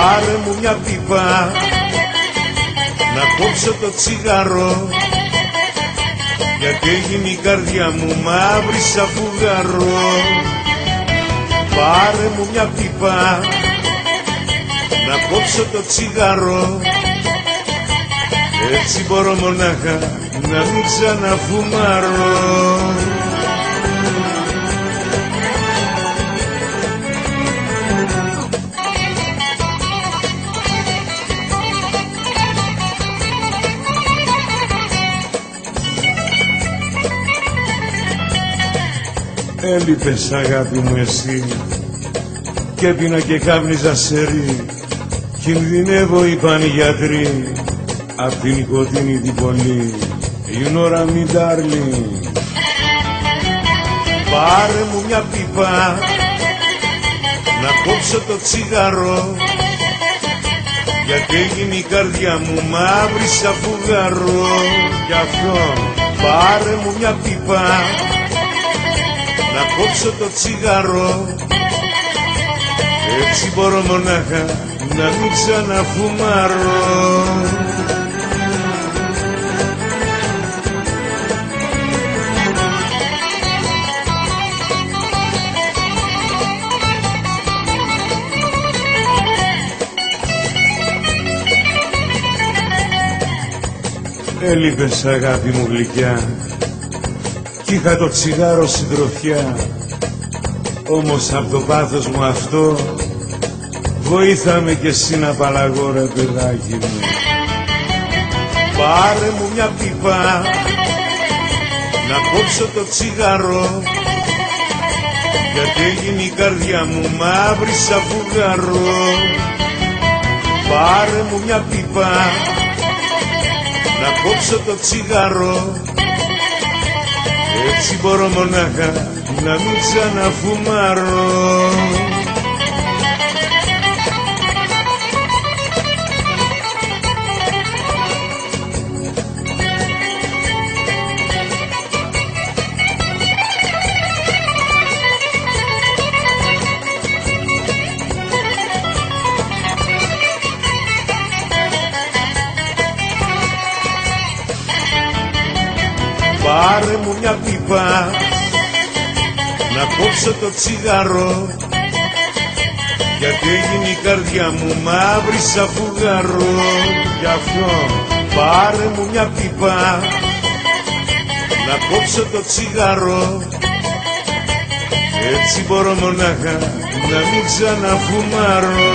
Πάρε μου μια πίπα να κόψω το τσιγάρο, γιατί έγινε η καρδιά μου μαύρη σαν φουγγαρό. Πάρε μου μια πίπα να κόψω το τσιγάρο, έτσι μπορώ μονάχα να μην ξαναφουμάρω. Έλειπες αγάπη μου εσύ, και έπινα και κάπνιζα σερί. Κινδυνεύω είπαν οι γιατροί, απ' την νοικοτήνη την πολύ. You know what I mean, darling. Πάρε μου μια πίπα να κόψω το τσιγάρο, γιατί έγινε η καρδιά μου μαύρη σαν φουγγαρό. Γι' αυτό πάρε μου μια πίπα να κόψω το τσιγάρο, έτσι μπορώ μονάχα να μην ξαναφουμάρω. Έλειπες αγάπη μου γλυκιά, κι είχα το τσιγάρο συντροφιά, όμως απ' το πάθος μου αυτό βοήθαμε κι εσύ να απαλλαγώ ρε παιδάκι μου. Πάρε μου μια πίπα να κόψω το τσιγάρο, γιατί έγινε η καρδιά μου μαύρη σαν φουγγαρό. Πάρε μου μια πίπα να κόψω το τσιγάρο, έτσι μπορώ μονάχα να μην ξαναφουμάρω. Πάρε μου μια πίπα να κόψω το τσιγάρο, γιατί έγινε η καρδιά μου μαύρη σαν φουγγαρό. Γι' αυτό πάρε μου μια πίπα να κόψω το τσιγάρο, έτσι μπορώ μονάχα να μην ξαναφουμάρω.